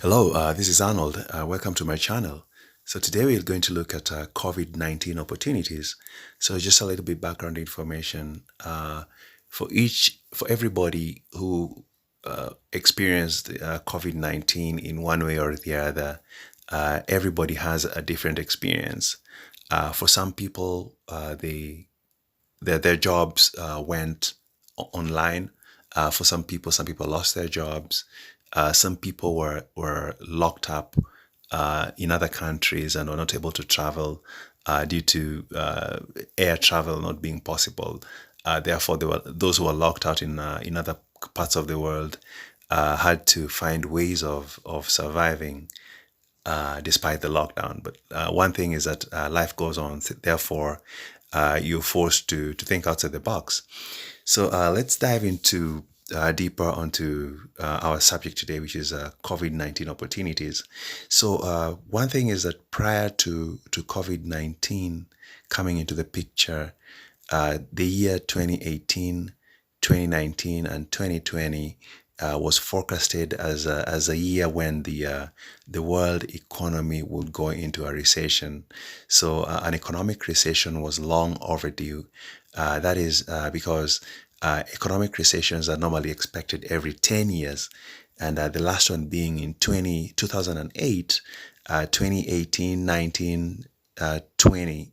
Hello, this is Arnold. Welcome to my channel. So today we're going to look at COVID-19 opportunities. So just a little bit background information for everybody who experienced COVID-19 in one way or the other. Everybody has a different experience. For some people, their jobs went online. For some people lost their jobs. Some people were locked up in other countries and were not able to travel due to air travel not being possible. Therefore, there were those who were locked out in other parts of the world had to find ways of surviving despite the lockdown. But one thing is that life goes on. Therefore, you're forced to think outside the box. So let's dive into deeper onto our subject today, which is COVID-19 opportunities. So one thing is that prior to COVID-19 coming into the picture, the year 2018, 2019, and 2020 was forecasted as a year when the world economy would go into a recession. So an economic recession was long overdue. That is because economic recessions are normally expected every 10 years, and the last one being in 2008, 2018, 19, 20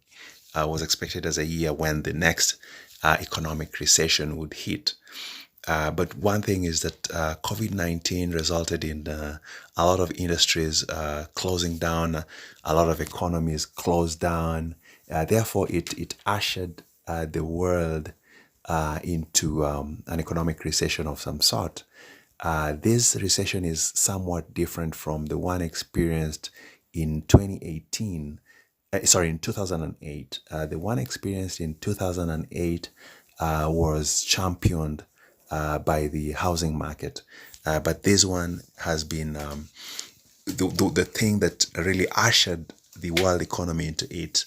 was expected as a year when the next economic recession would hit. But one thing is that COVID-19 resulted in a lot of industries closing down, a lot of economies closed down. Therefore, it ushered the world into an economic recession of some sort. This recession is somewhat different from the one experienced in 2018, in 2008. The one experienced in 2008 was championed by the housing market. But this one has been the thing that really ushered the world economy into it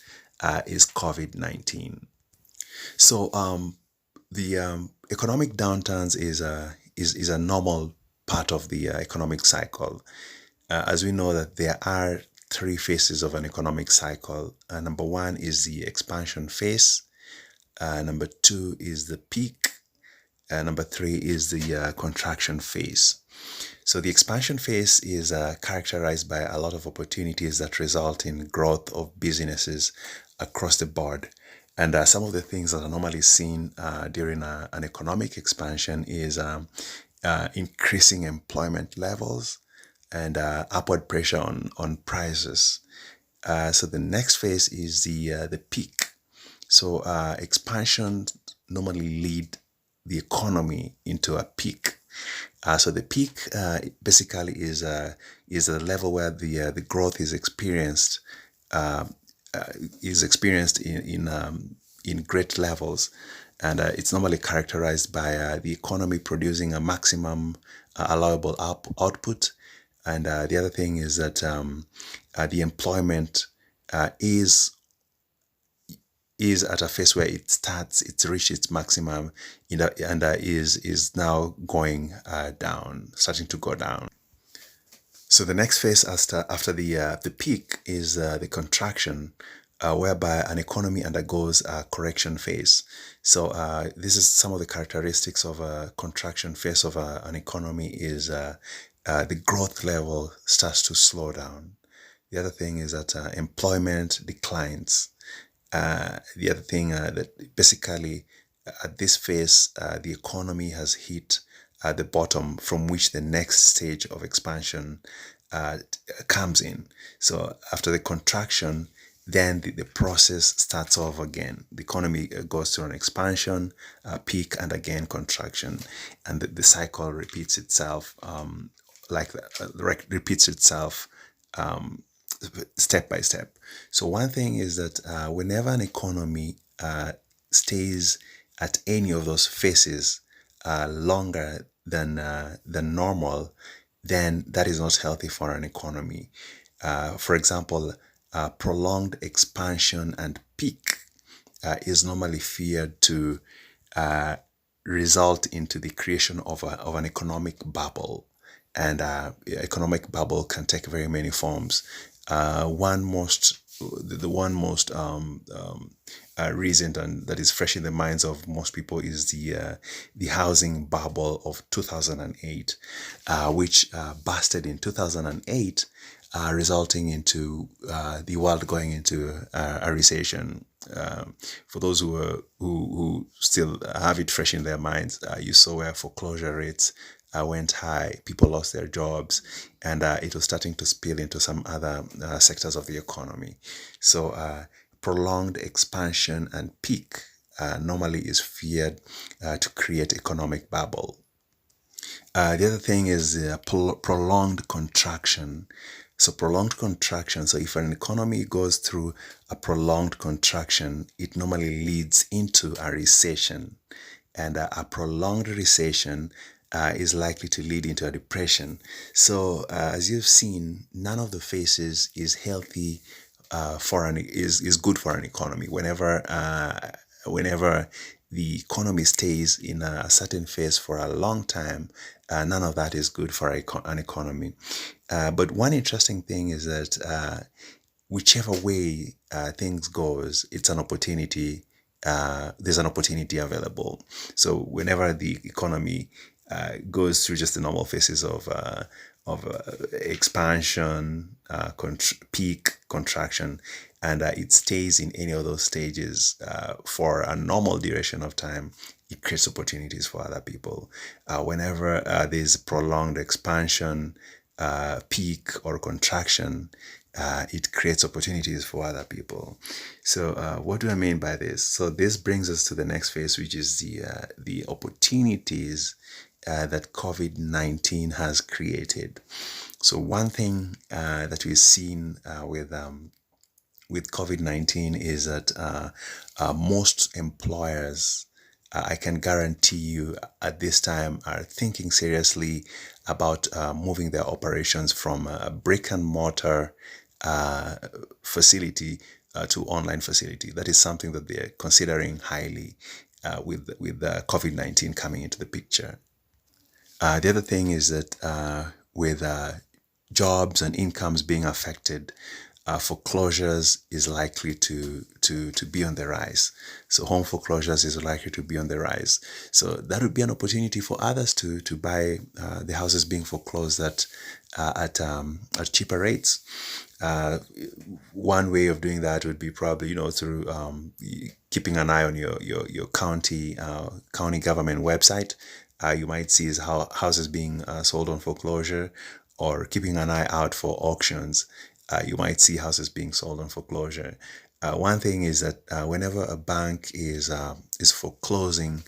is COVID-19. So the economic downturns is a normal part of the economic cycle. As we know that there are three phases of an economic cycle. Number one is the expansion phase. Number two is the peak. Number three is the contraction phase. So the expansion phase is characterized by a lot of opportunities that result in growth of businesses across the board. And some of the things that are normally seen during an economic expansion is increasing employment levels and upward pressure on prices. So the next phase is the peak. So expansion normally lead the economy into a peak. So the peak basically is a level where the growth is experienced in great levels, and it's normally characterized by the economy producing a maximum allowable output, and the other thing is that the employment is at a phase where it's reached its maximum, and is now going down, starting to go down. So the next phase after the peak is the contraction, whereby an economy undergoes a correction phase. So this is some of the characteristics of a contraction phase of an economy is the growth level starts to slow down. The other thing is that employment declines. The other thing that basically at this phase, the economy has hit the bottom from which the next stage of expansion comes in. So after the contraction, then the process starts off again. The economy goes through an expansion, peak, and again contraction, and the cycle repeats itself repeats itself step by step. So one thing is that whenever an economy stays at any of those phases longer than normal, then that is not healthy for an economy. For example, prolonged expansion and peak is normally feared to result into the creation of an economic bubble. and economic bubble can take very many forms. The one most recent and that is fresh in the minds of most people is the housing bubble of 2008, which busted in 2008, resulting into the world going into a recession. For those who still have it fresh in their minds, you saw where foreclosure rates went high, people lost their jobs, and it was starting to spill into some other sectors of the economy. So, prolonged expansion and peak normally is feared to create economic bubble. The other thing is prolonged contraction. So prolonged contraction. So if an economy goes through a prolonged contraction, it normally leads into a recession, and a prolonged recession is likely to lead into a depression. So as you've seen, none of the phases is healthy for an is good for an economy. Whenever the economy stays in a certain phase for a long time, none of that is good for an economy. But one interesting thing is that whichever way things goes, it's an opportunity. There's an opportunity available. So whenever the economy goes through just the normal phases of expansion, peak, contraction, and it stays in any of those stages for a normal duration of time, it creates opportunities for other people. Whenever there's prolonged expansion, peak, or contraction, it creates opportunities for other people. So, what do I mean by this? So, this brings us to the next phase, which is the opportunities that COVID-19 has created. So, one thing that we've seen with COVID-19 is that most employers, I can guarantee you at this time, are thinking seriously about moving their operations from a brick and mortar uh, facility to online facility. That is something that they're considering highly with COVID-19 coming into the picture. The other thing is that with jobs and incomes being affected, foreclosures is likely to be on the rise. So home foreclosures is likely to be on the rise. So that would be an opportunity for others to buy the houses being foreclosed at cheaper rates. Uh, One way of doing that would be probably through keeping an eye on your county government website. You might see is how houses being sold on foreclosure, or keeping an eye out for auctions. You might see houses being sold on foreclosure. One thing is that whenever a bank is foreclosing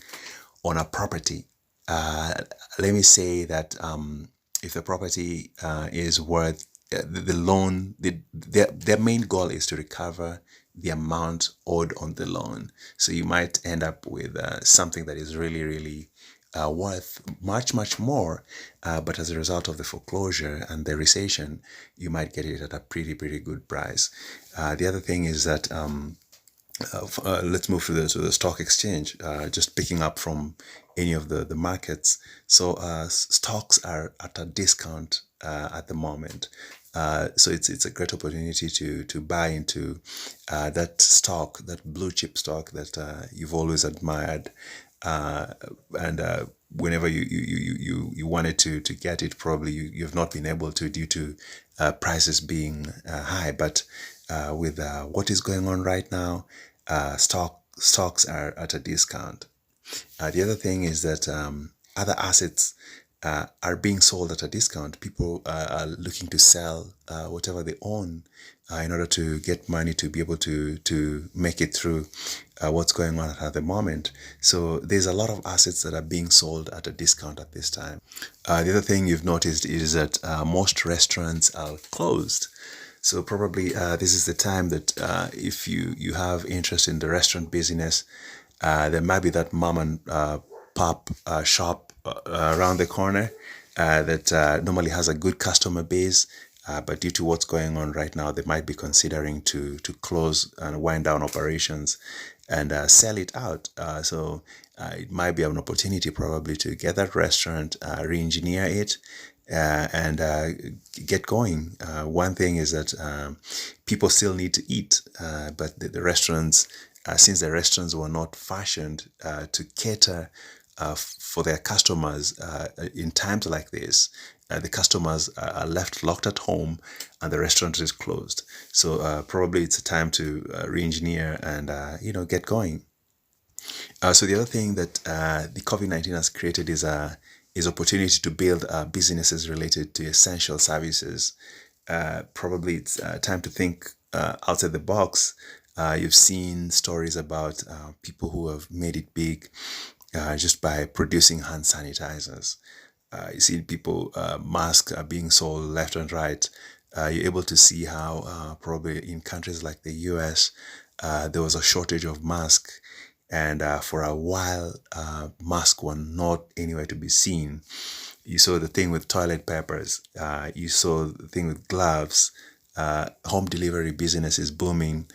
on a property, uh, let me say that if the property is worth the loan, their main goal is to recover the amount owed on the loan. So you might end up with something that is really, really worth much, much more. But as a result of the foreclosure and the recession, you might get it at a pretty, pretty good price. The other thing is that let's move to the stock exchange. Just picking up from any of the markets. So stocks are at a discount at the moment. So it's a great opportunity to buy into that stock, that blue chip stock that you've always admired, uh, and whenever you wanted to get it, probably you've not been able to due to prices being high. But with what is going on right now, stocks are at a discount. The other thing is that other assets are being sold at a discount. People are looking to sell whatever they own in order to get money to be able to make it through what's going on at the moment. So there's a lot of assets that are being sold at a discount at this time. The other thing you've noticed is that most restaurants are closed. So probably this is the time that if you have interest in the restaurant business, there might be that mom and pop shop around the corner that normally has a good customer base. But due to what's going on right now, they might be considering to close and wind down operations and sell it out. So it might be an opportunity probably to get that restaurant, re-engineer it, and get going. One thing is that people still need to eat, but the restaurants, since the restaurants were not fashioned to cater for their customers in times like this, the customers are left locked at home and the restaurant is closed. So probably it's a time to re-engineer and get going. So the other thing that the COVID-19 has created is opportunity to build businesses related to essential services. Probably it's time to think outside the box. You've seen stories about people who have made it big just by producing hand sanitizers. You see people, masks are being sold left and right. You're able to see how probably in countries like the US, there was a shortage of masks, and for a while, masks were not anywhere to be seen. You saw the thing with toilet papers. You saw the thing with gloves. Home delivery business is booming.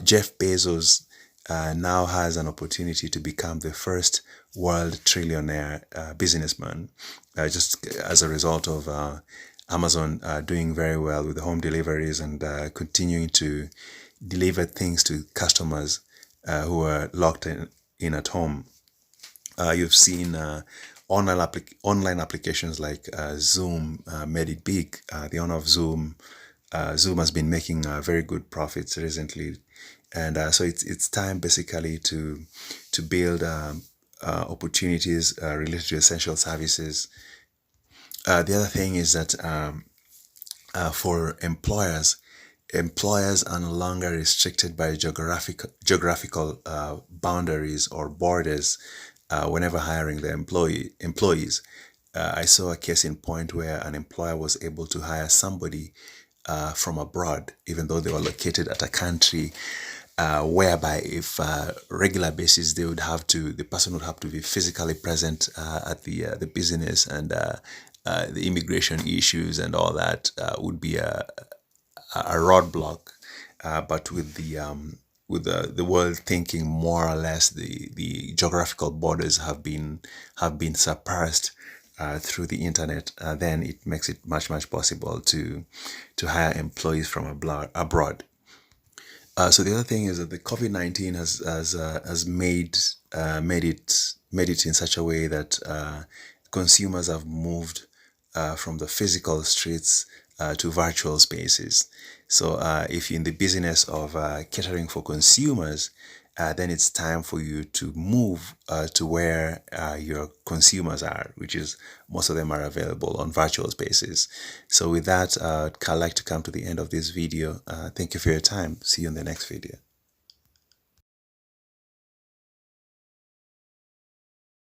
Jeff Bezos now has an opportunity to become the first world trillionaire businessman, just as a result of Amazon doing very well with the home deliveries and continuing to deliver things to customers who are locked in at home. You've seen online applications like Zoom made it big. The owner of Zoom, Zoom has been making very good profits recently, and so it's time basically to build opportunities related to essential services. The other thing is that for employers are no longer restricted by geographical boundaries or borders whenever hiring their employees. I saw a case in point where an employer was able to hire somebody from abroad, even though they were located at a country whereby if regular basis the person would have to be physically present at the business, and the immigration issues and all that would be a roadblock. But with the world thinking more or less, the geographical borders have been surpassed through the internet. Then it makes it much possible to hire employees from abroad. So the other thing is that the COVID-19 has made it in such a way that consumers have moved from the physical streets to virtual spaces. So if you're in the business of catering for consumers, then it's time for you to move to where your consumers are, which is most of them are available on virtual spaces. So with that, I'd like to come to the end of this video. Thank you for your time. See you in the next video.